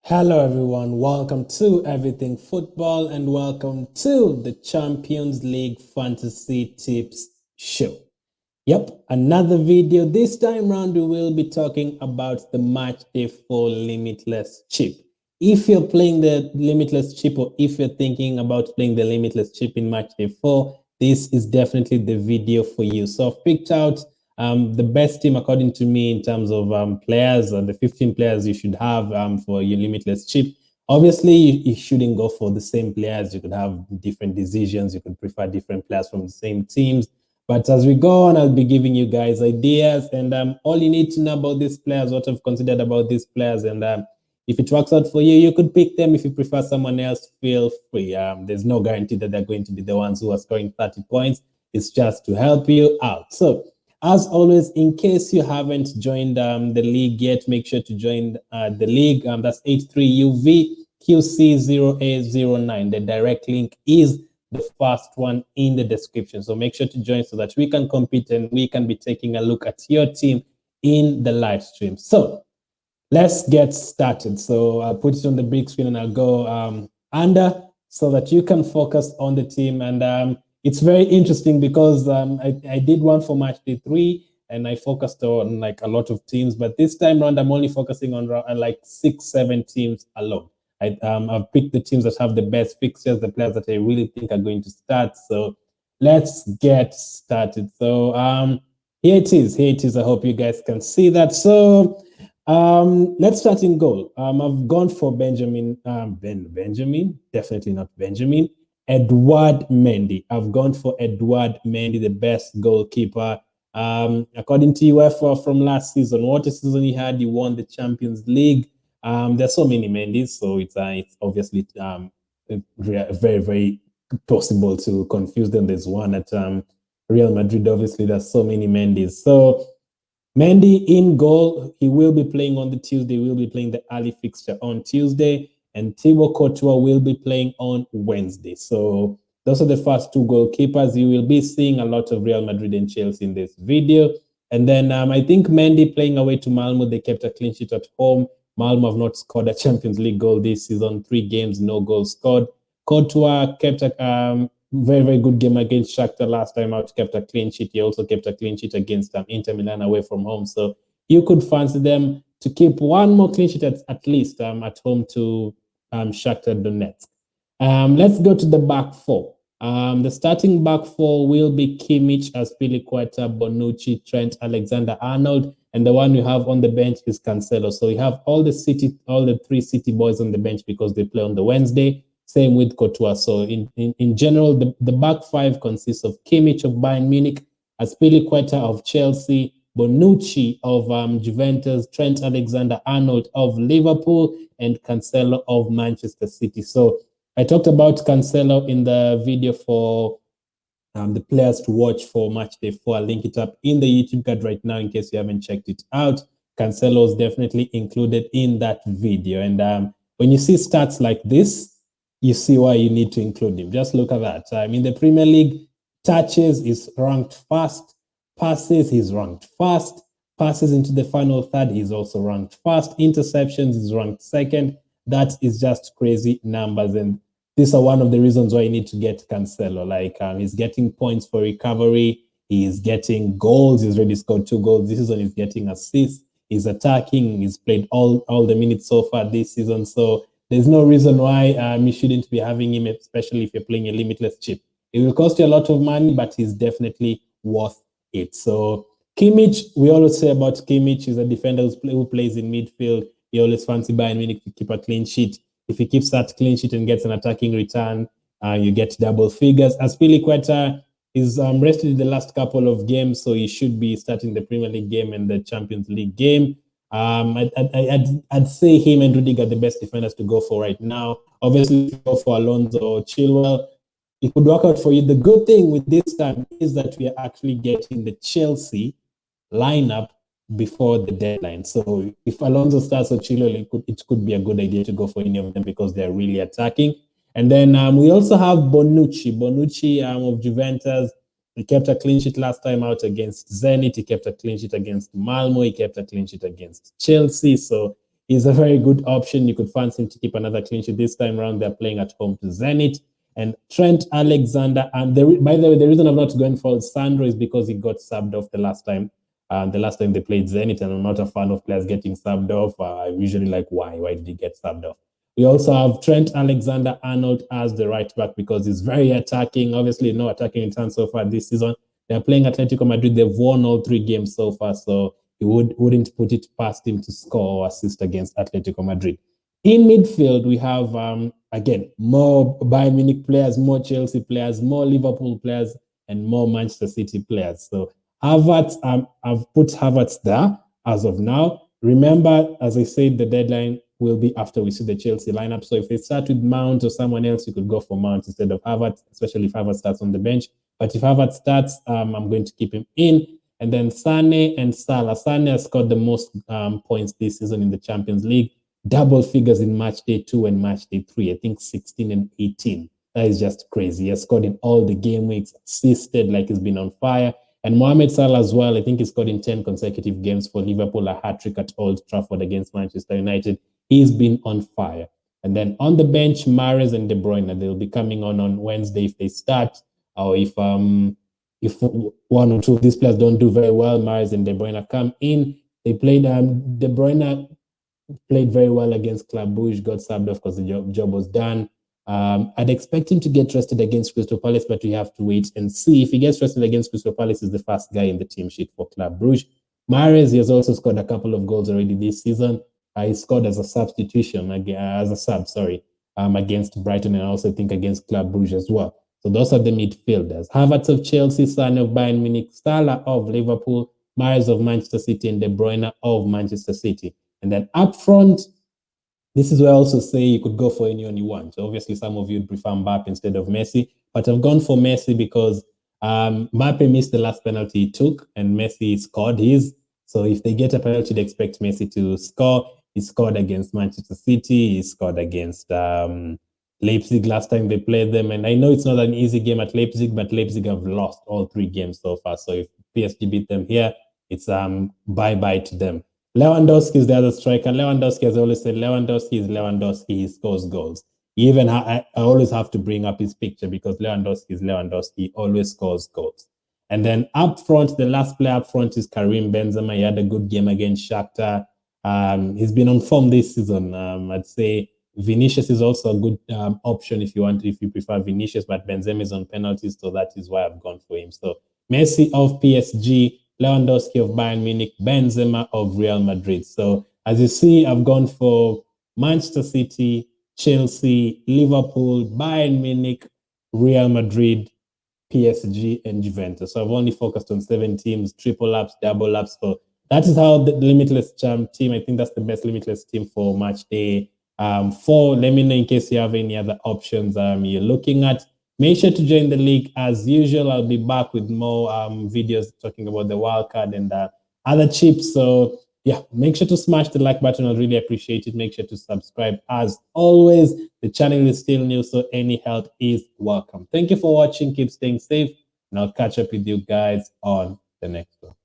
Hello everyone, welcome to Everything Football and welcome to the Champions League Fantasy Tips Show. Yep, another video. This time round we will be talking about the Matchday 4 Limitless chip. If you're playing the Limitless chip or if you're thinking about playing the Limitless chip in Matchday 4, this is definitely the video for you. So I've picked out the best team according to me in terms of players, the 15 players you should have for your Limitless chip. Obviously, you shouldn't go for the same players. You could have different decisions. You could prefer different players from the same teams. But as we go on, I'll be giving you guys ideas, and all you need to know about these players, what I've considered about these players, and if it works out for you, you could pick them. If you prefer someone else, feel free. There's no guarantee that they're going to be the ones who are scoring 30 points. It's just to help you out. So, as always, in case you haven't joined the league yet, make sure to join the league. That's H3UVQC0A09. The direct link is the first one in the description. So make sure to join so that we can compete and we can be taking a look at your team in the live stream. So let's get started. So I'll put it on the big screen and I'll go under so that you can focus on the team. And it's very interesting because I did one for Matchday 3 and I focused on like a lot of teams, but this time around I'm only focusing on like 6-7 teams alone. I've picked the teams that have the best fixtures, the players that I really think are going to start. So let's get started. So here it is. Here it is. I hope you guys can see that. So let's start in goal. I've gone for Benjamin, definitely not Benjamin, Edouard Mendy. I've gone for Edouard Mendy, the best goalkeeper. According to UEFA from last season, what a season he had, he won the Champions League. There's so many Mendy's, so it's obviously very, very possible to confuse them. There's one at Real Madrid, obviously, there's so many Mendy's. So Mendy in goal, he will be playing on the Tuesday, will be playing the early fixture on Tuesday, and Thibaut Courtois will be playing on Wednesday. So those are the first two goalkeepers. You will be seeing a lot of Real Madrid and Chelsea in this video. And then I think Mendy playing away to Malmo, they kept a clean sheet at home. Malmo have not scored a Champions League goal this season. 3 games, no goals scored. Courtois kept a very, very good game against Shakhtar last time out, kept a clean sheet. He also kept a clean sheet against Inter Milan away from home. So you could fancy them to keep one more clean sheet at least at home to Shakhtar Donetsk. Let's go to the back four. The starting back four will be Kimmich, Azpilicueta, Bonucci, Trent, Alexander-Arnold, and the one we have on the bench is Cancelo. So we have all the 3 City boys on the bench because they play on the Wednesday. Same with Courtois. So in general, the back 5 consists of Kimmich of Bayern Munich, Azpilicueta of Chelsea, Bonucci of Juventus, Trent Alexander-Arnold of Liverpool, and Cancelo of Manchester City. So I talked about Cancelo in the video for the players to watch for Matchday 4. I'll link it up in the YouTube card right now in case you haven't checked it out. Cancelo is definitely included in that video. And when you see stats like this, you see why you need to include him. Just look at that. In the Premier League, touches is ranked first. Passes, he's ranked first. Passes into the final third, he's also ranked first. Interceptions is ranked second. That is just crazy numbers. And these are one of the reasons why you need to get Cancelo. Like he's getting points for recovery. He's getting goals. He's already scored 2 goals this season. He's getting assists. He's attacking. He's played all the minutes so far this season. So there's no reason why you shouldn't be having him, especially if you're playing a limitless chip. It will cost you a lot of money, but he's definitely worth it. So Kimmich, we always say about Kimmich, he's a defender who plays in midfield. He always fancy Bayern Munich to keep a clean sheet. If he keeps that clean sheet and gets an attacking return, you get double figures. Azpilicueta is rested in the last couple of games, so he should be starting the Premier League game and the Champions League game. I'd say him and Rudiger are the best defenders to go for right now. Obviously, if you go for Alonso or Chilwell, it could work out for you. The good thing with this time is that we are actually getting the Chelsea lineup before the deadline. So if Alonso starts or Chilwell, it could be a good idea to go for any of them because they're really attacking. And then we also have Bonucci. Bonucci of Juventus. He kept a clean sheet last time out against Zenit. He kept a clean sheet against Malmo. He kept a clean sheet against Chelsea. So He's a very good option. You could fancy him to keep another clean sheet. This time around, they're playing at home to Zenit. And Trent Alexander, and by the way, the reason I'm not going for Sandro is because he got subbed off the last time. The last time they played Zenit, and I'm not a fan of players getting subbed off. I'm usually like, why? Why did he get subbed off? We also have Trent Alexander-Arnold as the right back because he's very attacking. Obviously, no attacking return so far this season. They're playing Atletico Madrid. They've won all 3 games so far, so he wouldn't put it past him to score or assist against Atletico Madrid. In midfield, we have, again, more Bayern Munich players, more Chelsea players, more Liverpool players, and more Manchester City players. So Havertz, I've put Havertz there as of now. Remember, as I said, the deadline will be after we see the Chelsea lineup. So if they start with Mount or someone else, you could go for Mount instead of Havertz, especially if Havertz starts on the bench. But if Havertz starts, I'm going to keep him in. And then Sane and Salah. Sane has scored the most points this season in the Champions League. Double figures in match day 2 and match day 3. I think 16 and 18. That is just crazy. He has scored in all the game weeks, assisted like he's been on fire. And Mohamed Salah as well. I think he scored in 10 consecutive games for Liverpool, a hat-trick at Old Trafford against Manchester United. He's been on fire. And then on the bench, Mahrez and De Bruyne. They'll be coming on Wednesday if they start, or if one or two of these players don't do very well, Mahrez and De Bruyne come in. They played De Bruyne played very well against Club Brugge, got subbed off because the job was done. I'd expect him to get rested against Crystal Palace, but we have to wait and see. If he gets rested against Crystal Palace, he's the first guy in the team sheet for Club Brugge. Mahrez, he has also scored a couple of goals already this season. He scored as a substitution, against Brighton, and I also think against Club Brugge as well. So those are the midfielders. Havertz of Chelsea, Sane of Bayern Munich, Salah of Liverpool, Mahrez of Manchester City, and De Bruyne of Manchester City. And then up front, this is where I also say you could go for anyone you want. So obviously, some of you would prefer Mbappe instead of Messi, but I've gone for Messi because Mbappe missed the last penalty he took, and Messi scored his. So if they get a penalty, they expect Messi to score. He scored against Manchester City. He scored against Leipzig last time they played them. And I know it's not an easy game at Leipzig, but Leipzig have lost all 3 games so far. So if PSG beat them here, it's bye-bye to them. Lewandowski is the other striker. Lewandowski, as I always said, Lewandowski is Lewandowski. He scores goals. Even I always have to bring up his picture because Lewandowski is Lewandowski. He always scores goals. And then up front, the last player up front is Karim Benzema. He had a good game against Shakhtar. He's been on form this season. I'd say Vinicius is also a good option if you prefer Vinicius, but Benzema is on penalties, so that is why I've gone for him. So Messi of PSG, Lewandowski of Bayern Munich, Benzema of Real Madrid. So as you see, I've gone for Manchester City, Chelsea, Liverpool, Bayern Munich, Real Madrid, PSG, and Juventus. So I've only focused on 7 teams, triple ups, double ups. So that is how the Limitless team, I think that's the best Limitless team for match day 4. Let me know in case you have any other options you're looking at. Make sure to join the league as usual. I'll be back with more videos talking about the wildcard and other chips. So yeah, make sure to smash the like button. I'd really appreciate it. Make sure to subscribe. As always, the channel is still new, so any help is welcome. Thank you for watching. Keep staying safe, and I'll catch up with you guys on the next one.